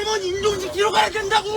할머니 임종시키러 가야 된다고!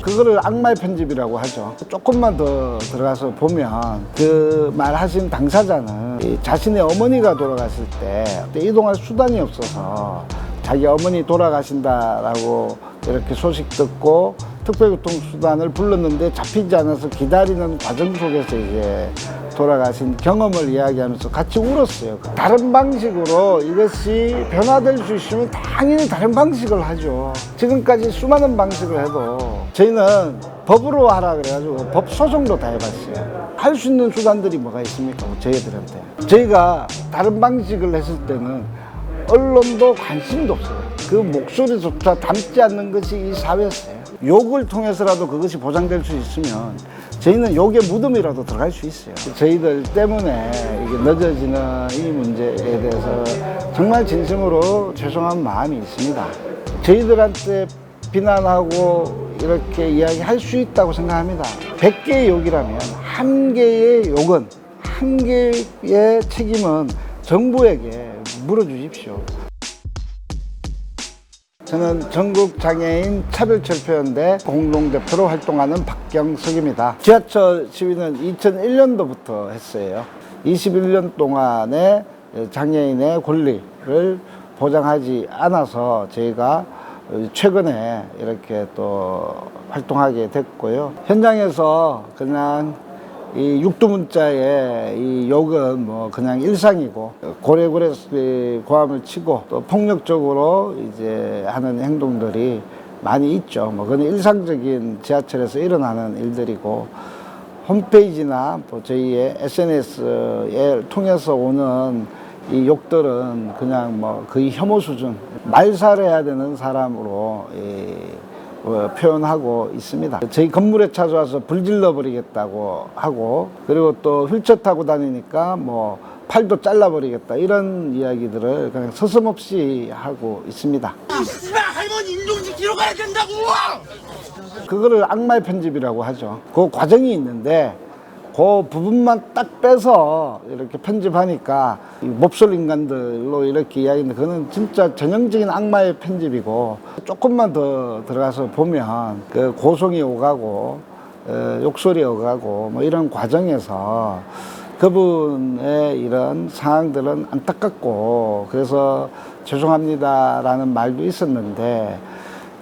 그거를 악마의 편집이라고 하죠. 조금만 더 들어가서 보면 그 말하신 당사자는 자신의 어머니가 돌아가실 때 이동할 수단이 없어서 자기 어머니 돌아가신다라고 이렇게 소식 듣고 특별교통수단을 불렀는데 잡히지 않아서 기다리는 과정 속에서 이제 돌아가신 경험을 이야기하면서 같이 울었어요. 다른 방식으로 이것이 변화될 수 있으면 당연히 다른 방식을 하죠. 지금까지 수많은 방식을 해도 저희는 법으로 하라 그래가지고 법 소송도 다 해봤어요. 할 수 있는 수단들이 뭐가 있습니까? 저희들한테. 저희가 다른 방식을 했을 때는 언론도 관심도 없어요. 그 목소리조차 담지 않는 것이 이 사회였어요. 욕을 통해서라도 그것이 보장될 수 있으면 저희는 욕의 무덤이라도 들어갈 수 있어요. 저희들 때문에 이게 늦어지는 이 문제에 대해서 정말 진심으로 죄송한 마음이 있습니다. 저희들한테 비난하고 이렇게 이야기할 수 있다고 생각합니다. 100개의 욕이라면 1개의 욕은, 1개의 책임은 정부에게 물어주십시오. 저는 전국장애인 차별철폐연대 공동대표로 활동하는 박경석입니다. 지하철 시위는 2001년도부터 했어요. 21년 동안의 장애인의 권리를 보장하지 않아서 저희가 최근에 이렇게 또 활동하게 됐고요. 현장에서 그냥 이 육두문자의 이 욕은 뭐 그냥 일상이고 고래고래 고함을 치고 또 폭력적으로 이제 하는 행동들이 많이 있죠. 뭐 그건 일상적인 지하철에서 일어나는 일들이고 홈페이지나 또 저희의 SNS에 통해서 오는 이 욕들은 그냥 뭐 거의 혐오 수준, 말살해야 되는 사람으로 표현하고 있습니다. 저희 건물에 찾아와서 불질러 버리겠다고 하고, 그리고 또 휠체어 타고 다니니까 뭐 팔도 잘라버리겠다, 이런 이야기들을 그냥 서슴없이 하고 있습니다. 씨발 할머니 임종시키러 가야 된다고! 그거를 악마의 편집이라고 하죠. 그 과정이 있는데 그 부분만 딱 빼서 이렇게 편집하니까 몹쓸 인간들로 이렇게 이야기하는데, 그거는 진짜 전형적인 악마의 편집이고, 조금만 더 들어가서 보면 그 고성이 오가고 욕설이 오가고 뭐 이런 과정에서 그분의 이런 상황들은 안타깝고, 그래서 죄송합니다라는 말도 있었는데,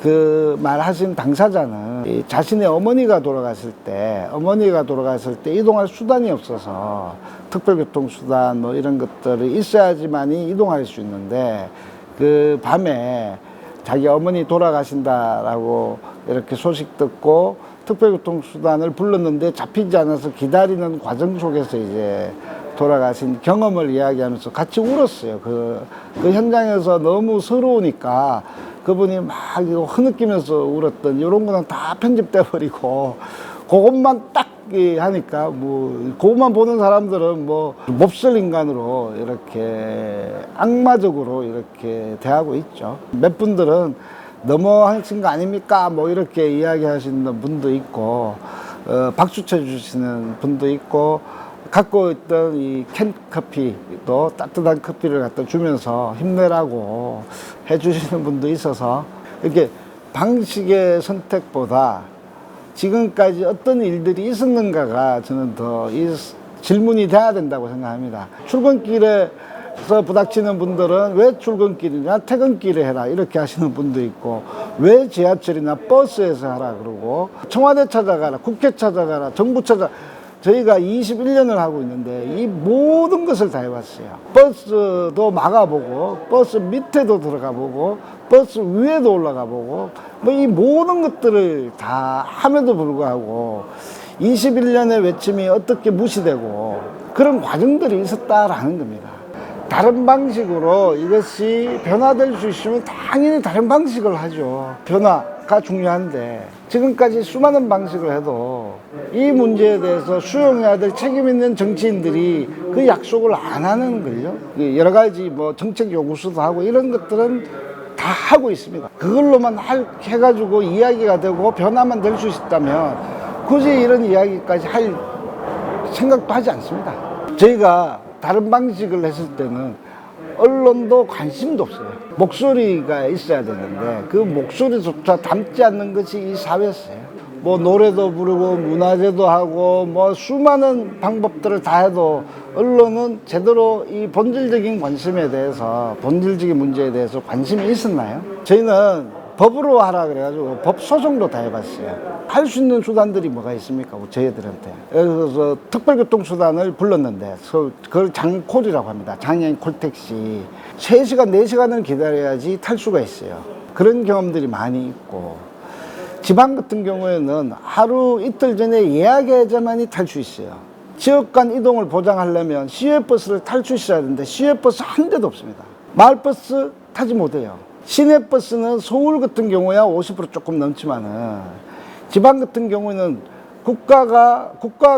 그 말하신 당사자는 자신의 어머니가 돌아가실 때 이동할 수단이 없어서 특별교통수단 뭐 이런 것들이 있어야지만이 이동할 수 있는데, 그 밤에 자기 어머니 돌아가신다라고 이렇게 소식 듣고 특별교통수단을 불렀는데 잡히지 않아서 기다리는 과정 속에서 이제 돌아가신 경험을 이야기하면서 같이 울었어요. 그 현장에서 너무 서러우니까 그분이 막 이거 흐느끼면서 울었던 이런 거는 다 편집돼 버리고, 그것만 딱 하니까 뭐 그것만 보는 사람들은 뭐 몹쓸 인간으로 이렇게 악마적으로 이렇게 대하고 있죠. 몇 분들은 너무하신 거 아닙니까? 뭐 이렇게 이야기하시는 분도 있고, 박수 쳐주시는 분도 있고, 갖고 있던 이 캔커피도 따뜻한 커피를 갖다 주면서 힘내라고 해주시는 분도 있어서, 이렇게 방식의 선택보다 지금까지 어떤 일들이 있었는가가 저는 더 이 질문이 돼야 된다고 생각합니다. 출근길에서 부닥치는 분들은 왜 출근길이냐, 퇴근길에 해라 이렇게 하시는 분도 있고, 왜 지하철이나 버스에서 하라 그러고, 청와대 찾아가라, 국회 찾아가라, 정부 저희가 21년을 하고 있는데 이 모든 것을 다 해봤어요. 버스도 막아보고, 버스 밑에도 들어가 보고, 버스 위에도 올라가 보고, 뭐 이 모든 것들을 다 함에도 불구하고 21년의 외침이 어떻게 무시되고 그런 과정들이 있었다라는 겁니다. 다른 방식으로 이것이 변화될 수 있으면 당연히 다른 방식을 하죠. 변화가 중요한데 지금까지 수많은 방식을 해도 이 문제에 대해서 수용해야 될 책임 있는 정치인들이 그 약속을 안 하는 거죠. 여러 가지 뭐 정책 요구서도 하고 이런 것들은 다 하고 있습니다. 그걸로만 해가지고 이야기가 되고 변화만 될 수 있다면 굳이 이런 이야기까지 할 생각도 하지 않습니다. 저희가 다른 방식을 했을 때는 언론도 관심도 없어요. 목소리가 있어야 되는데 그 목소리조차 담지 않는 것이 이 사회였어요. 뭐 노래도 부르고 문화제도 하고 뭐 수많은 방법들을 다 해도 언론은 제대로 이 본질적인 관심에 대해서, 본질적인 문제에 대해서 관심이 있었나요? 저희는 법으로 하라 그래가지고 법 소송도 다 해봤어요. 할 수 있는 수단들이 뭐가 있습니까? 저희들한테. 그래서 특별교통수단을 불렀는데 그걸 장콜이라고 합니다. 장애인 콜택시. 3시간, 4시간을 기다려야지 탈 수가 있어요. 그런 경험들이 많이 있고, 지방 같은 경우에는 하루 이틀 전에 예약해야지만이 탈 수 있어요. 지역 간 이동을 보장하려면 시외버스를 탈 수 있어야 되는데 시외버스 한 대도 없습니다. 마을버스 타지 못해요. 시내버스는 서울 같은 경우야 50% 조금 넘지만은 지방 같은 경우는 국가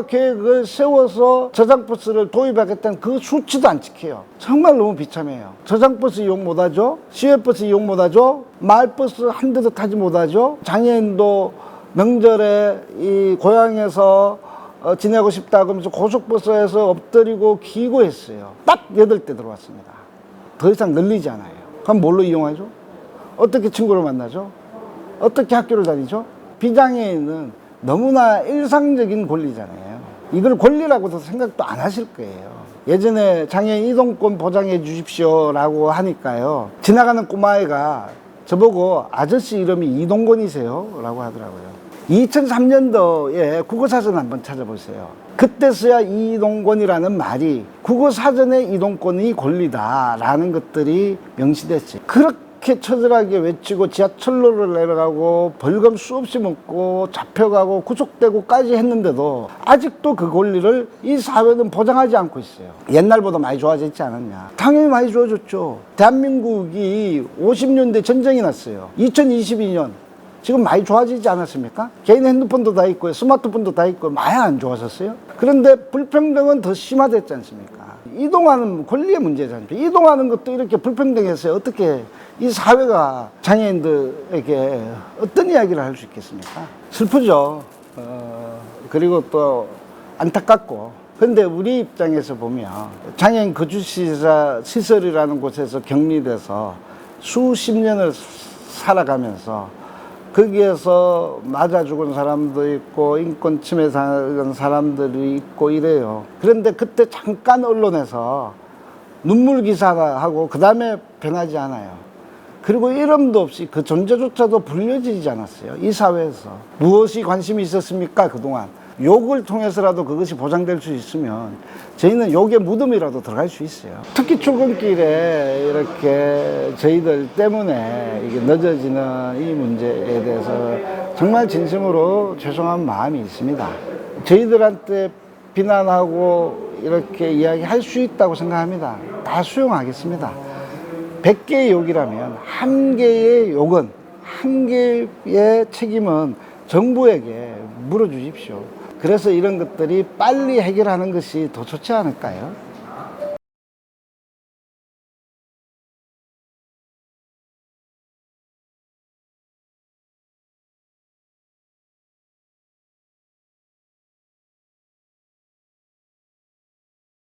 계획을 세워서 저장버스를 도입하겠다는 그 수치도 안 지켜요. 정말 너무 비참해요. 저장버스 이용 못하죠. 시외버스 이용 못하죠. 마을버스 한 대도 타지 못하죠. 장애인도 명절에 이 고향에서 지내고 싶다 그러면서 고속버스에서 엎드리고 기고 했어요. 딱 8대 들어왔습니다. 더 이상 늘리지 않아요. 그럼 뭘로 이용하죠? 어떻게 친구를 만나죠? 어떻게 학교를 다니죠? 비장애인은 너무나 일상적인 권리잖아요. 이걸 권리라고도 생각도 안 하실 거예요. 예전에 장애인 이동권 보장해 주십시오라고 하니까요. 지나가는 꼬마애가 저보고 아저씨 이름이 이동권이세요? 라고 하더라고요. 2003년도에 국어사전 한번 찾아보세요. 그때서야 이동권이라는 말이 국어사전에 이동권이 권리다라는 것들이 명시됐어요. 그렇게 처절하게 외치고 지하철로를 내려가고 벌금 수없이 먹고 잡혀가고 구속되고까지 했는데도 아직도 그 권리를 이 사회는 보장하지 않고 있어요. 옛날보다 많이 좋아졌지 않았냐? 당연히 많이 좋아졌죠. 대한민국이 50년대 전쟁이 났어요. 2022년 지금 많이 좋아지지 않았습니까? 개인 핸드폰도 다 있고요. 스마트폰도 다 있고 많이 안 좋아졌어요? 그런데 불평등은 더 심화됐지 않습니까? 이동하는 권리의 문제지 않습니까? 이동하는 것도 이렇게 불평등해서 어떻게 이 사회가 장애인들에게 어떤 이야기를 할 수 있겠습니까? 슬프죠. 그리고 또 안타깝고. 근데 우리 입장에서 보면 장애인 거주시설이라는 곳에서 격리돼서 수십 년을 살아가면서 거기에서 맞아 죽은 사람도 있고 인권 침해 당한 사람들이 있고 이래요. 그런데 그때 잠깐 언론에서 눈물 기사가 하고 그 다음에 변하지 않아요. 그리고 이름도 없이 그 존재조차도 불려지지 않았어요. 이 사회에서. 무엇이 관심이 있었습니까? 그동안. 욕을 통해서라도 그것이 보장될 수 있으면 저희는 욕의 무덤이라도 들어갈 수 있어요. 특히 출근길에 이렇게 저희들 때문에 이게 늦어지는 이 문제에 대해서 정말 진심으로 죄송한 마음이 있습니다. 저희들한테 비난하고 이렇게 이야기할 수 있다고 생각합니다. 다 수용하겠습니다. 100개의 욕이라면 1개의 욕은, 1개의 책임은 정부에게 물어주십시오. 그래서 이런 것들이 빨리 해결하는 것이 더 좋지 않을까요?